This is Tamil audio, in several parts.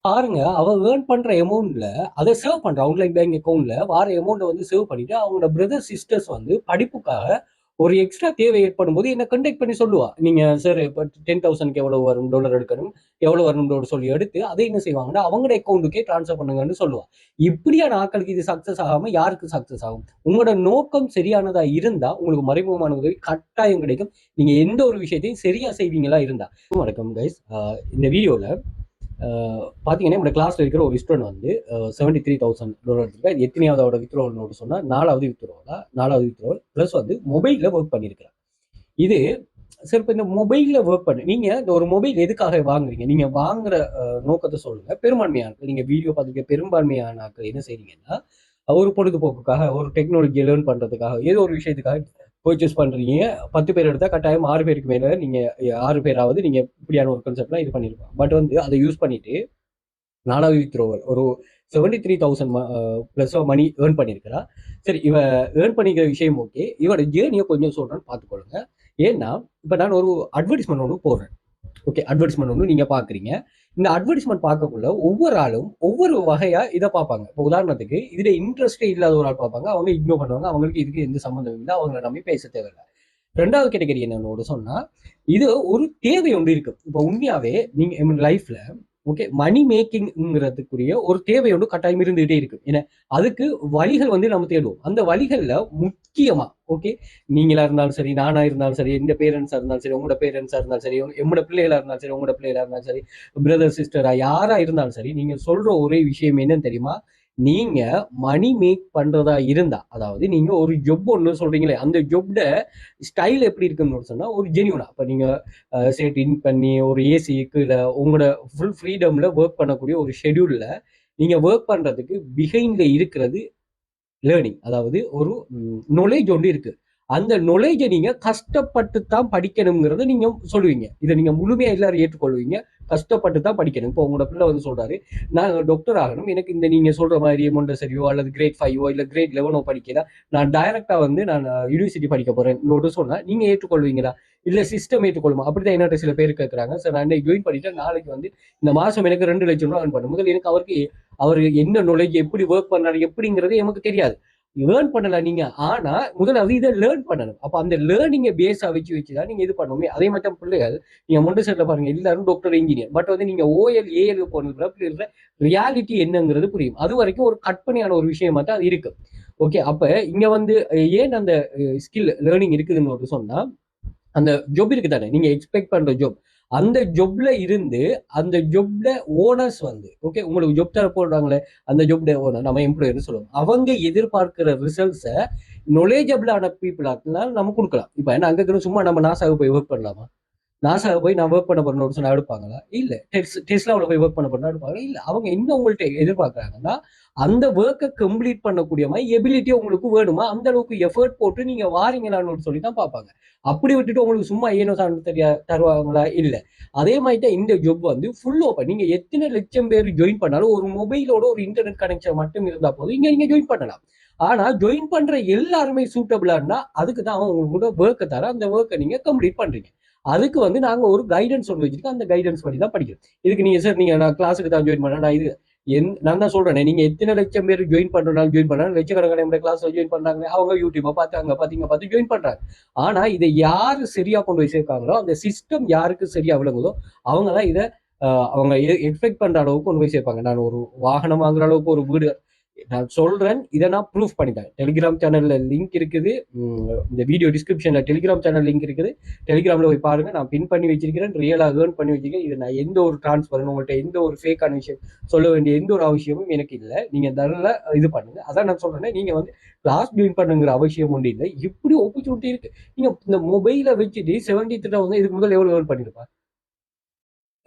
பாருங்க, அவ ஏர்ன் பண்ற அமௌண்ட்ல அத சேவ் பண்றா. ஆன்லைன் பேங்க் அக்கவுண்ட்ல வார அமௌண்ட்ட வந்து சேவ் பண்ணிட்டு, அவங்களோட பிரதர், சிஸ்டர்ஸ் வந்து படிப்புக்காக ஒரு எக்ஸ்ட்ரா தேவை ஏற்படும்போது என்ன கான்டாக்ட் பண்ணி சொல்லுவா. நீங்க சார் இப்ப 10,000க்கு எவ்வளவு வரும் டாலர் எடுக்கணும், எவ்வளவு வரும்னு சொல்லி எடுத்து, அதை என்ன செய்வாங்கன்னா, அவங்களோட அக்கவுண்ட்டுக்கே ட்ரான்ஸ்ஃபர் பண்ணுங்கன்னு சொல்லுவா. இப்படியான ஆட்களுக்கு இது சக்சஸ் ஆகாம யாருக்கு சக்சஸ் ஆகும்? உங்களோட நோக்கம் சரியானதா இருந்தா, உங்களுக்கு மறைமுகமான உதவி கட்டாயம் கிடைக்கும். நீங்க எந்த ஒரு விஷயத்தையும் சரியா செய்வீங்களா இருந்தா. வணக்கம் கைஸ். இந்த வீடியோல பார்த்தீங்கன்னா நம்ம கிளாஸ்ல இருக்கிற ஒரு ஸ்டூடெண்ட் வந்து $73,000 எடுத்திருக்கா. இது எத்தனையாவது அவட வித்ரோவல் நோட்டு சொன்னா நாலாவது வித்ரோவல் ப்ளஸ் வந்து மொபைல்ல ஒர்க் பண்ணியிருக்கிறார். இது சரி, இப்போ இந்த மொபைல்ல ஒர்க் பண்ணு நீங்க இந்த ஒரு மொபைல் எதுக்காக வாங்குறீங்க? நீங்க வாங்குற நோக்கத்தை சொல்லுங்க. பெரும்பான்மையான நீங்க வீடியோ பார்த்துக்க பெரும்பான்மையான ஆட்கள் என்ன செய்றீங்கன்னா, ஒரு பொழுதுபோக்குக்காக, ஒரு டெக்னாலஜியை லேர்ன் பண்றதுக்காக, ஏதோ ஒரு விஷயத்துக்காக பர்ச்சேஸ் பண்றீங்க. 10 பேர் எடுத்தா கட்டாயம் 6 பேருக்கு மேல நீங்க 6 பேராவது நீங்க இப்படியான ஒரு கான்செப்ட்லாம் இது பண்ணிருப்பாங்க. பட் வந்து அதை யூஸ் பண்ணிட்டு நாலாவது வித்ரோவல் ஒரு 73,000 பிளஸ் மணி ஏர்ன் பண்ணியிருக்கிறா. சரி, இவ ஏர்ன் பண்ணிக்கிற விஷயம் ஓகே. இவட ஜேர்னியை கொஞ்சம் சொல்றேன்னு பார்த்துக்கொள்ளுங்க. ஏன்னா இப்போ நான் ஒரு அட்வர்டைஸ்மெண்ட் ஒன்று போடுறேன். ஓகே, அட்வர்டைஸ்மெண்ட் ஒன்று நீங்க பாக்குறீங்க. இந்த அட்வர்டைஸ்மெண்ட் பார்க்கக்குள்ள ஒவ்வொரு ஆளும் ஒவ்வொரு வகையா இதை பார்ப்பாங்க. இப்போ உதாரணத்துக்கு இதுல இன்ட்ரெஸ்டே இல்லாத ஒரு ஆள் பார்ப்பாங்க, அவங்க இக்னோர் பண்ணுவாங்க, அவங்களுக்கு இதுக்கு எந்த சம்மந்தம் இல்லை, அவங்களை நம்பி பேச தேவையில்லை. ரெண்டாவது கேட்டகரி என்னன்னு சொன்னா, இது ஒரு தேவை ஒன்று இருக்கு. இப்போ உண்மையாவே நீங்க லைஃப்ல ஓகே மணி மேக்கிங்கிறதுக்குரிய ஒரு தேவை ஒன்று கட்டாயம் இருந்துகிட்டே இருக்கு. ஏன்னா அதுக்கு வழிகள் வந்து நம்ம தேடுவோம். அந்த வழிகள்ல முக்கியமா ஓகே, நீங்களா இருந்தாலும் சரி, நானா இருந்தாலும் சரி, எந்த பேரண்ட்ஸா இருந்தாலும் சரி, உங்களோட பேரண்ட்ஸா இருந்தாலும் சரி, என்னோட பிள்ளைகளா இருந்தாலும் சரி, உங்களோட பிள்ளைகளா இருந்தாலும் சரி, பிரதர் சிஸ்டரா யாரா இருந்தாலும் சரி, நீங்க சொல்ற ஒரே விஷயம் என்னன்னு தெரியுமா? நீங்க மணி மேக் பண்றதா இருந்தா, அதாவது நீங்க ஒரு ஜொப் ஒன்று சொல்றீங்களே, அந்த ஜொப்ட ஸ்டைல் எப்படி இருக்குன்னு சொன்னா ஒரு ஜெனியூனா இப்ப நீங்க செட் இன் பண்ணி ஒரு ஏசி கீழே உங்களோட ஃபுல் ஃப்ரீடம்ல ஒர்க் பண்ணக்கூடிய ஒரு ஷெடியூல்ல நீங்க ஒர்க் பண்றதுக்கு பிஹைண்ட்ல இருக்கிறது லேர்னிங். அதாவது ஒரு knowledge ஒன்று இருக்கு. அந்த knowledge நீங்க கஷ்டப்பட்டு தான் படிக்கணுங்கிறத நீங்க சொல்லுவீங்க. இதை நீங்க முழுமையா எல்லாரும் ஏற்றுக்கொள்வீங்க. கஷ்டப்பட்டு தான் படிக்கணும். இப்போ உங்களோட பிள்ளை வந்து சொல்றாரு, நான் டாக்டர் ஆகணும், எனக்கு இந்த நீங்க சொல்ற மாதிரி மொண்டசரியோ அல்லது கிரேட் 5ஓ இல்ல கிரேட் 11ஓ படிக்கல, நான் டைரக்டா வந்து நான் யூனிவர்சிட்டி படிக்க போறேன் சொன்னா நீங்க ஏற்றுக்கொள்வீங்களா? இல்ல சிஸ்டம் ஏற்றுக்கொள்ளுமா? அப்படிதான் என்னட்ட சில பேர் கேட்கறாங்க. சார் நான் இன்னைக்கு ஜாயின் பண்ணிட்டேன், நாளைக்கு வந்து இந்த மாசம் எனக்கு 2 லட்சம் ரூபாய் earn பண்ணணும். முதல்ல எனக்கு அவர் என்ன knowledge எப்படி ஒர்க் பண்றாரு எப்படிங்கிறது எனக்கு தெரியாது. லேர்ன் பண்ணலாம் நீங்க. ஆனா முதல்ல இதை லேர்ன் பண்ணணும். அப்ப அந்த லேர்னிங்கை பேஸா வச்சுதான் நீங்க இது பண்ணுவோமே. அதே மாதிரி பிள்ளைகள் நீங்க மொண்டசெட்ல பாருங்க, எல்லாரும் டாக்டர் இன்ஜினியர். பட் வந்து நீங்க ஓஎல் ஏஎல் போனதுக்கு ரியாலிட்டி என்னங்கிறது புரியும். அது வரைக்கும் ஒரு கற்பனையான ஒரு விஷயமா தான் அது இருக்கு. ஓகே, அப்ப இங்க வந்து ஏன் அந்த ஸ்கில் லேர்னிங் இருக்குதுன்னு சொன்னா, அந்த ஜொப் இருக்கு தானே, நீங்க எக்ஸ்பெக்ட் பண்ற ஜொப், அந்த ஜொப்ல இருந்து அந்த ஜொப்ல ஓனர்ஸ் வந்து ஓகே உங்களுக்கு ஜொப் தர போடுறாங்களே, அந்த ஜொப்ல ஓனர் நம்ம எம்ப்ளாயர்னு சொல்லுவோம். அவங்க எதிர்பார்க்கிற ரிசல்ட்ஸை knowledgeable-ஆன பீப்புளாக நம்ம கொடுக்கலாம். இப்போ என்ன அங்க சும்மா நம்ம நாசாவுக்கு போய் ஒர்க் பண்ணலாமா? நாசாவை போய் நான் ஒர்க் பண்ண போறேன்னு சொன்னா எடுப்பாங்களா? இல்ல. டெஸ்லாவில் போய் ஒர்க் பண்ண போறேன்னா எடுப்பாங்க இல்ல. அவங்க என்ன உங்கள்ட்ட எதிர்பார்க்கறாங்கன்னா, அந்த ஒர்க்கை கம்ப்ளீட் பண்ணக்கூடிய மாதிரி எபிலிட்டி உங்களுக்கு வேணுமா, அந்த அளவுக்கு எஃபர்ட் போட்டு நீங்க வாரீங்களான்னு சொல்லி தான் பார்ப்பாங்க. அப்படி விட்டுட்டு உங்களுக்கு சும்மா ஏனோ சான்று தருவாங்களா? இல்ல. அதே மாதிரி தான் இந்த ஜாப் வந்து ஃபுல் ஓப்பன். நீங்க எத்தனை லட்சம் பேர் ஜாயின் பண்ணாலும் ஒரு மொபைலோட ஒரு இன்டர்நெட் கனெக்ஷன் மட்டும் இருந்தா போதும், நீங்க ஜாயின் பண்ணலாம். ஆனா ஜாயின் பண்ற எல்லாருமே சூட்டபிளானா அதுக்கு தான் அவங்க உங்களோட ஒர்க்கை தர, அந்த ஒர்க்கை நீங்க கம்ப்ளீட் பண்றீங்க. அதுக்கு வந்து நாங்க ஒரு கைடன்ஸ் ஒன்று வச்சிருக்கோம். அந்த கைடன்ஸ் படி தான் படிக்கிறோம். இதுக்கு நீங்க சார் நீங்க நான் கிளாஸுக்கு தான் ஜாயின் பண்ணேன், நான் இது நான் தான் சொல்றேன், நீங்க எத்தனை லட்சம் பேர் ஜாயின் பண்றனாலும் ஜாயின் பண்ணாலும் லட்சக்கணக்கான கிளாஸ்ல ஜாயின் பண்றாங்க, அவங்க யூடியூப்பை பார்த்து அங்க பார்த்து ஜாயின் பண்றாங்க. ஆனா இதை யாரு சரியா கொண்டு போய் சேர்க்காங்களோ, அந்த சிஸ்டம் யாருக்கு சரியா விளங்குதோ அவங்க தான் இதை அவங்க எக்ஸ்பெக்ட் பண்ற அளவுக்கு கொண்டு போய் சேர்ப்பாங்க. நான் ஒரு வாகனம் வாங்குற அளவுக்கு ஒரு வீடு நான் சொல்றேன், இதை நான் ப்ரூஃப் பண்ணிட்டேன். டெலிகிராம் சேனல்ல லிங்க் இருக்குது, இந்த வீடியோ டிஸ்கிரிப்ஷன்ல டெலிகிராம் சேனல் லிங்க் இருக்குது, டெலிகிராம்ல போய் பாருங்க. நான் பின் பண்ணி வச்சிருக்கிறேன், ரியலா ஏர்ன் பண்ணி வச்சிருக்கேன். இது நான் எந்த ஒரு டிரான்ஸ்பர் உங்கள்கிட்ட எந்த ஒரு ஃபேக்கான விஷயம் சொல்ல வேண்டிய எந்த ஒரு அவசியமும் எனக்கு இல்லை. நீங்க நல்ல இது பண்ணுங்க. அதான் நான் சொல்றேன், நீங்க வந்து கிளாஸ் ஜாயின் பண்ணுங்கிற அவசியம் ஒன்று இல்லை. இப்படி ஆப்பர்ச்சுனிட்டி இருக்கு. நீங்க இந்த மொபைலை வச்சுட்டு 73,000 இதுக்கு முதல்ல எவ்வளவு ஏர்ன் பண்ணிருப்பா?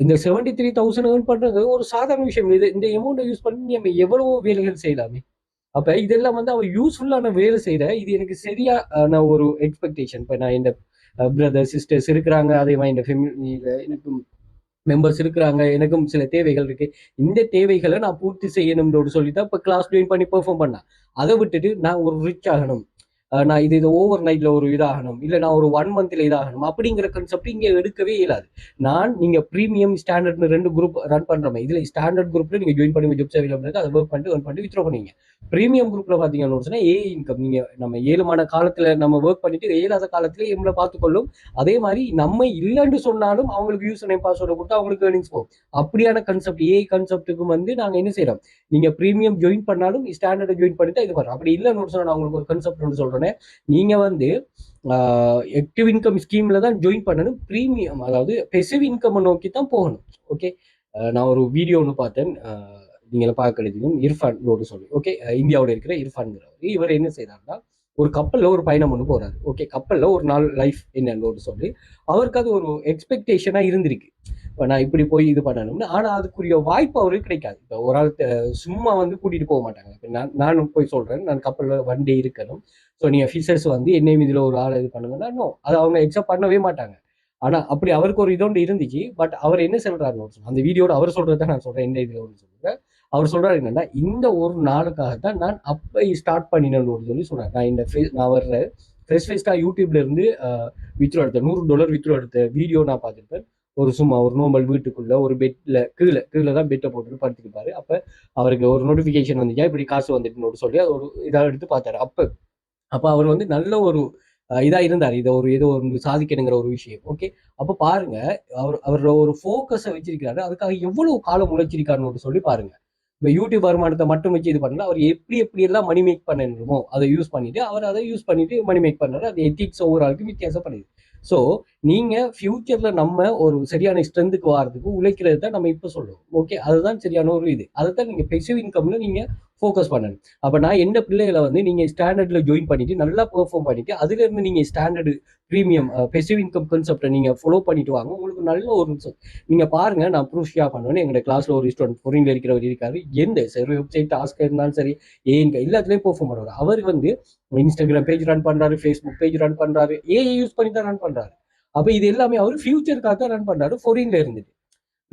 இந்த 73,000 ஏர்ன் பண்றது ஒரு சாதாரண விஷயம். இது இந்த அமௌண்ட்டை யூஸ் பண்ணி நம்ம எவ்வளவோ வேலைகள் செய்யலாமே. அப்ப இதெல்லாம் வந்து அவ யூஸ்ஃபுல்லான வேலை செய்யற, இது எனக்கு சரியா நான் ஒரு எக்ஸ்பெக்டேஷன். இப்ப நான் இந்த பிரதர் சிஸ்டர்ஸ் இருக்கிறாங்க, அதே மாதிரி இந்த ஃபெமிலியில எனக்கும் மெம்பர்ஸ் இருக்கிறாங்க, எனக்கும் சில தேவைகள் இருக்கு. இந்த தேவைகளை நான் பூர்த்தி செய்யணும்னு சொல்லிதான் இப்ப கிளாஸ் ஜாயின் பண்ணி பெர்ஃபார்ம் பண்ணேன். அதை விட்டுட்டு நான் ஒரு ரிச் ஆகணும், நான் இது ஓவர் நைட்ல ஒரு இதாகணும், இல்லை நான் ஒரு 1 மந்த்ல இதாகணும் அப்படிங்கிற கான்செப்ட் இங்கே எடுக்கவே இயலாது. நீங்க ப்ரீமியம் ஸ்டாண்டர்ட்னு 2 குரூப் ரன் பண்றோமே, இதுல ஸ்டாண்டர்ட் குரூப்ல நீங்க ஜாயின் பண்ணி ஜாப்ஸ் அவைலபிள் இருக்கு, அதை ஒர்க் பண்ணிட்டு earn பண்ணிட்டு வித்ரா பண்ணுவீங்க. ப்ரீமியம் குரூப்ல பாத்தீங்கன்னு சொன்னா ஏஐ இன்கம், நீங்க நம்ம ஏழுமான காலத்துல நம்ம ஒர்க் பண்ணிட்டு இயலாத காலத்துல நம்மளை பார்த்துக்கொள்ளும். அதே மாதிரி நம்ம இல்லைன்னு சொன்னாலும் அவங்களுக்கு யூஸ் நேம் பாஸ்வேர்டை கொடுத்து அவங்களுக்கு ஏர்னிங்ஸ் போகும். அப்படியான கான்செப்ட் ஏஐ கான்செப்ட்டுக்கு வந்து நாங்க என்ன செய்யறோம், நீங்க ப்ரீமியம் ஜாயின் பண்ணாலும் ஸ்டாண்டர்டை ஜாயின் பண்ணிட்டு இது பண்ணுறோம். அப்படி இல்லைன்னு சொன்னா நான் உங்களுக்கு ஒரு கான்செப்ட் ஒன்று சொல்றேன். நீங்க வந்து ஆக்டிவ் இன்கம் ஸ்கீம்ல தான் ஜாயின் பண்ணணும். ப்ரீமியம் அதாவது பெசிவ் இன்கம் நோக்கி தான் போகணும். ஓகே, நான் ஒரு வீடியோ ஒன்று பார்த்தேன், நீங்க பார்க்க கிடைக்கும், இர்ஃபான் சொல்லி. ஓகே, இந்தியாவோட இருக்கிற இர்ஃபான்ங்கிறவர், இவர் என்ன செய்யறாருன்னா ஒரு கப்பல்ல ஒரு பயணம் ஒன்று போறாரு. ஓகே, கப்பல்ல ஒரு நாள் லைஃப் என்னன்னு சொல்லி அவருக்கு அது ஒரு எக்ஸ்பெக்டேஷனா இருந்திருக்கு. இப்போ நான் இப்படி போய் இது பண்ணணும்னு. ஆனா அதுக்குரிய வாய்ப்பு அவருக்கு கிடைக்காது. இப்போ ஒரு ஆள் சும்மா வந்து கூட்டிட்டு போக மாட்டாங்க. இப்போ நான் போய் சொல்றேன், நான் கப்பல்ல வண்டி இருக்கணும், ஸோ நீங்க ஃபீச்சர்ஸ் வந்து என்னையும் இதுல ஒரு ஆள் இது பண்ணுங்கன்னா நோ, அதை அவங்க எக்ஸப்ட் பண்ணவே மாட்டாங்க. ஆனா அப்படி அவருக்கு ஒரு இதோண்டு இருந்துச்சு. பட் அவர் என்ன சொல்றாருன்னு அந்த வீடியோட அவர் சொல்றதை நான் சொல்றேன், என்ன இதுல ஒன்று சொல்றேன். அவர் சொல்றாரு என்னன்னா, இந்த ஒரு நாளுக்காக தான் நான் அப்ப ஸ்டார்ட் பண்ணினேன்னு சொல்லி சொல்றேன். நான் நான் வர்ற ஃபர்ஸ்ட் யூடியூப்ல இருந்து வித்ரோ எடுத்த $100 வித்ரோ எடுத்த வீடியோ நான் பார்த்துருப்பேன். ஒரு சும்மா ஒரு நார்மல் வீட்டுக்குள்ள ஒரு பெட்ல கீழே தான் பெட்டை போட்டுட்டு படுத்துக்கிட்டாரு. அப்ப அவருக்கு ஒரு நோட்டிபிகேஷன் வந்துச்சா, இப்படி காசு வந்துட்டுன்னு சொல்லி அது ஒரு இதாக எடுத்து பார்த்தாரு. அப்ப அவர் வந்து நல்ல ஒரு இதா இருந்தார், இதை ஒரு ஏதோ ஒரு சாதிக்கணுங்கிற ஒரு விஷயம். ஓகே, அப்ப பாருங்க, அவர் ஒரு ஃபோக்கஸை வச்சிருக்கிறாரு, அதுக்காக எவ்வளவு காலம் உழைச்சிருக்காருன்னு சொல்லி பாருங்க. இப்போ யூடியூப் வருமானத்தை மட்டும் வச்சு இது பண்ணல, அவர் எப்படி எல்லாம் மணி மேக் பண்ணணுமோ அதை யூஸ் பண்ணிட்டு அவர் அதை யூஸ் பண்ணிட்டு மணி மேக் பண்ணாரு. அது எத்திக்ஸ் ஒவ்வொரு ஆளுக்கும் வித்தியாசப்படுது. ஸோ நீங்க ஃபியூச்சர்ல நம்ம ஒரு சரியான ஸ்ட்ரென்த்துக்கு வாரதுக்கு உழைக்கிறது தான் நம்ம இப்போ சொல்லுவோம். ஓகே, அதுதான் சரியான ஒரு இது. அதை தான் நீங்க பெசிவ் இன்கம்ல நீங்க ஃபோக்கஸ் பண்ணணும். அப்போ நான் என்ன பிள்ளைகளை வந்து நீங்க ஸ்டாண்டர்ட்ல ஜாயின் பண்ணிட்டு நல்லா பெர்ஃபார்ம் பண்ணிட்டு அதுல இருந்து நீங்க ஸ்டாண்டர்டு ப்ரீமியம் பெசிவ் இன்கம் கான்செப்டை நீங்க ஃபாலோ பண்ணிட்டு வாங்க. உங்களுக்கு நல்ல ஒரு நீங்க பாருங்க, நான் ப்ரூஃப் ஷேர் பண்ணுவேன். எங்க கிளாஸ்ல ஒரு ஸ்டூடெண்ட் ஃபாரின்ல இருக்கிறவர் இருக்காரு, எந்த சரி வெப்சைட் டாஸ்க் இருந்தாலும் சரி ஏங்க எல்லாத்துலயும் பெர்ஃபார்ம் பண்ணுவார். அவர் வந்து இன்ஸ்டாகிராம் பேஜ் ரன் பண்றாரு, ஃபேஸ்புக் பேஜ் ரன் பண்றாரு, ஏஐ யூஸ் பண்ணி தான் ரன் பண்றாரு. அப்ப இது எல்லாமே அவர் ஃபியூச்சருக்காக தான் ரன் பண்றாரு, ஃபாரின்ல இருந்துட்டு.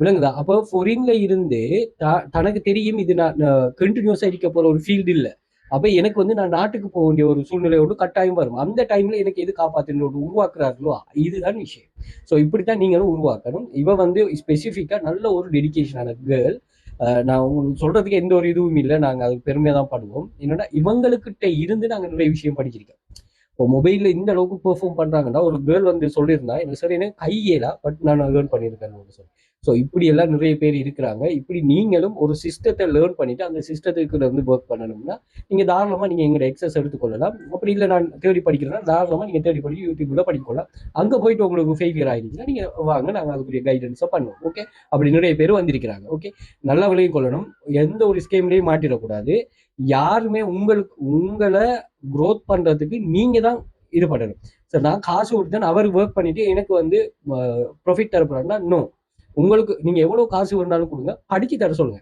விளங்குதா? அப்போ ஃபாரின்ல இருந்து தனக்கு தெரியும் இது நான் கண்டினியூஸா இருக்க போற ஒரு ஃபீல்டு இல்லை. அப்ப எனக்கு வந்து நான் நாட்டுக்கு போக வேண்டிய ஒரு சூழ்நிலையோடு கட்டாயம் வரும். அந்த டைம்ல எனக்கு எது காப்பாற்றணும் உருவாக்குறார்களோ இதுதான் விஷயம். ஸோ இப்படித்தான் நீங்களும் உருவாக்கணும். இவ வந்து ஸ்பெசிஃபிக்கா நல்ல ஒரு டெடிகேஷனான கேர்ள். நான் உங்களுக்கு சொல்றதுக்கு எந்த ஒரு இதுவும் இல்லை, நாங்க அதுக்கு பெருமையா தான் பண்ணுவோம். என்னன்னா இவங்களுக்கிட்ட இருந்து நாங்க நிறைய விஷயம் படிச்சிருக்கோம். இப்போ மொபைல்ல இந்த அளவுக்கு பெர்ஃபார்ம் பண்றாங்கன்னா ஒரு கேர்ள் வந்து சொல்லியிருந்தா எனக்கு சரி எனக்கு கையேலா, பட் நான் லேர்ன் பண்ணியிருக்கேன்னு சொல்லி. ஸோ இப்படி எல்லாம் நிறைய பேர் இருக்கிறாங்க. இப்படி நீங்களும் ஒரு சிஸ்டத்தை லேர்ன் பண்ணிட்டு அந்த சிஸ்டத்துக்கு வந்து ஒர்க் பண்ணணும்னா நீங்க தாராளமா நீங்க எங்களோட எக்ஸஸ் எடுத்துக்கொள்ளலாம். அப்படி இல்லை நான் தேடி படிக்கிறேன்னா தாராளமா நீங்க தேடி படிக்க யூடியூப்ல படிக்கலாம். அங்க போயிட்டு உங்களுக்கு ஃபெயிலியர் ஆயிருச்சுன்னா நீங்க வாங்க, நாங்கள் அதுக்குரிய கைடன்ஸை பண்ணுவோம். ஓகே, அப்படி நிறைய பேர் வந்திருக்கிறாங்க. ஓகே, நல்லா விளையும் கொள்ளணும், எந்த ஒரு ஸ்கீம்லையும் மாட்டிடக்கூடாது. யாருமே உங்களை க்ரோத் பண்றதுக்கு நீங்க தான் இது பண்ணணும். சார் நான் காசு கொடுத்தேன் அவர் ஒர்க் பண்ணிட்டு எனக்கு வந்து ப்ராஃபிட் தரப்படுறாங்கன்னா நோ. உங்களுக்கு நீங்க எவ்வளவு காசு வேணாலும் கொடுங்க, படிச்சு தர சொல்லுங்க.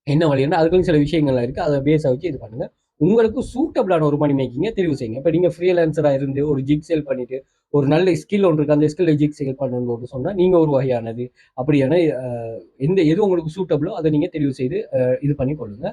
என்ன வழின்னா அதுக்குன்னு சில விஷயங்கள்லாம் இருக்கு, அதை பேஸா வச்சு இது பண்ணுங்க. உங்களுக்கு சூட்டபிளான ஒரு மணி மேக்கிங்க தெரிவு செய்யுங்க. இப்போ நீங்க ஃப்ரீலான்சரா இருந்து ஒரு ஜிக் சேல் பண்ணிட்டு ஒரு நல்ல ஸ்கில் ஒன்று இருக்கு, அந்த ஸ்கில்ல ஜிக் சேல் பண்ணணும்னு சொன்னா நீங்க ஒரு வகையானது. அப்படியான எது உங்களுக்கு சூட்டபிளோ அதை நீங்க தெரிவு செய்து இது பண்ணி கொள்ளுங்க.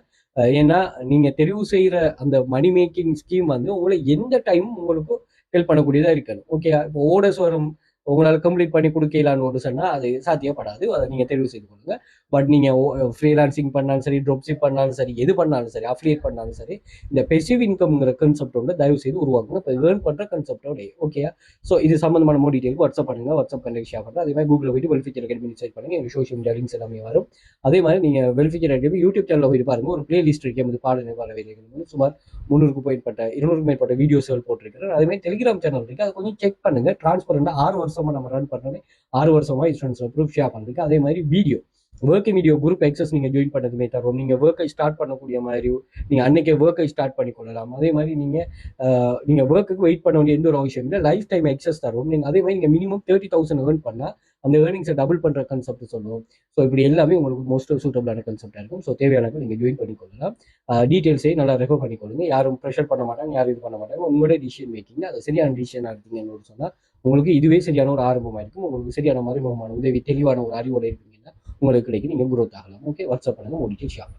ஏன்னா நீங்க தெரிவு செய்யற அந்த மணி மேக்கிங் ஸ்கீம் வந்து உங்களை எந்த டைமும் உங்களுக்கு ஹெல்ப் பண்ணக்கூடியதா இருக்கணும். ஓகே, இப்போ ஓடர்ஸ் வரும், உங்களால் கம்ப்ளீட் பண்ணி கொடுக்கலான்னு சொன்னா அது சாத்தியப்படாது. அதை நீங்க தெரிவு செய்து கொள்ளுங்க. பட் நீங்க ஃப்ரீலான்சிங் பண்ணாலும் சரி, ட்ராப்ஷிப் பண்ணாலும் சரி, எது பண்ணாலும் சரி, அஃபிலியேட் பண்ணாலும் சரி, இந்த பெசிவ் இன்கம்ங்கிற கான்செப்டோட தயவு செய்து உருவாக்குங்க. இப்போ ஏர்ன் பண்ற கான்செப்டோட. ஓகேயா? ஸோ இது சம்பந்தமான மோர் டீட்டெயிலுக்கு வாட்ஸ்அப் பண்ணுங்க, வாட்ஸ்அப் பண்ணி ஷேர் பண்ணுங்க. அதே மாதிரி கூகுள் போயிட்டு வெல்ஃபிகேர் அகாடமி சர்ச் பண்ணுங்க, எங்க சோஷியல் மீடியா லிங்க்ஸ் எல்லாமே வரும். அதே மாதிரி நீங்க வெல்ஃபிகேர் அகாடமி யூடியூப் சேனலில் போயிட்டு பாருங்க, ஒரு பிளேலிஸ்ட் இருக்கு, நமது பாடனை வரவேற்கிறது சுமார் 300க்கும் மேற்பட்ட 200க்கும் மேற்பட்ட வீடியோஸ்கள் போட்டிருக்கிறேன். அதே மாதிரி டெலிகிராம் சேனல் இருக்கு, அதை கொஞ்சம் செக் பண்ணுங்க. டிரான்ஸ்பரண்டா 6 வருஷமா நம்ம ரன் பண்றோம், 6 வருஷமா ஸ்டூடெண்ட்ஸ் ப்ரூஃப் ஷேர் பண்ணுறதுக்கு. அதே மாதிரி வீடியோ குரூப் எக்ஸஸ் நீங்க ஜாயின் பண்ணதுமே தரும். நீங்க ஒர்க்கை ஸ்டார்ட் பண்ணக்கூடிய மாதிரி நீங்க அன்னைக்கே ஒர்க்கை ஸ்டார்ட் பண்ணி கொள்ளலாம். அதே மாதிரி நீங்க ஒர்க்குக்கு வெயிட் பண்ண வேண்டிய எந்த ஒரு அவசியம் இல்லை, லைஃப் டைம் எக்ஸஸ் தரும். நீங்க அதே மாதிரி நீங்க மினிமம் 30,000 ஏர்ன் பண்ணா அந்த ஏர்னிங்ஸை டபுள் பண்ற கான்செப்ட் சொல்லுவோம். ஸோ இப்படி எல்லாமே உங்களுக்கு மோஸ்ட் சூட்டபிளான கான்செப்டா இருக்கும். ஸோ தேவையானவங்க நீங்க ஜாயின் பண்ணிக்கொள்ளலாம். டீட்டெயில்ஸை நல்லா ரெஃபர் பண்ணிக்கொள்ளுங்க. யாரும் ப்ரெஷர் பண்ண மாட்டாங்க, யாரும் இது பண்ண மாட்டாங்க. உங்களோட டிசிஷன் மேக்கிங் அது சரியான டிசிஷனா எடுத்தீங்கன்னு சொன்னா உங்களுக்கு இதுவே சரியான ஒரு ஆரம்பமா இருக்கும். உங்களுக்கு சரியான மறைமுகமான உதவி தெளிவான ஒரு அறிவோட இருக்கீங்கன்னா உங்களுக்கு கிடைக்கும், நீங்க குரோத் ஆகலாம். ஓகே, வாட்ஸ்அப் பண்ணுங்க, முடிச்சு ஷேர்.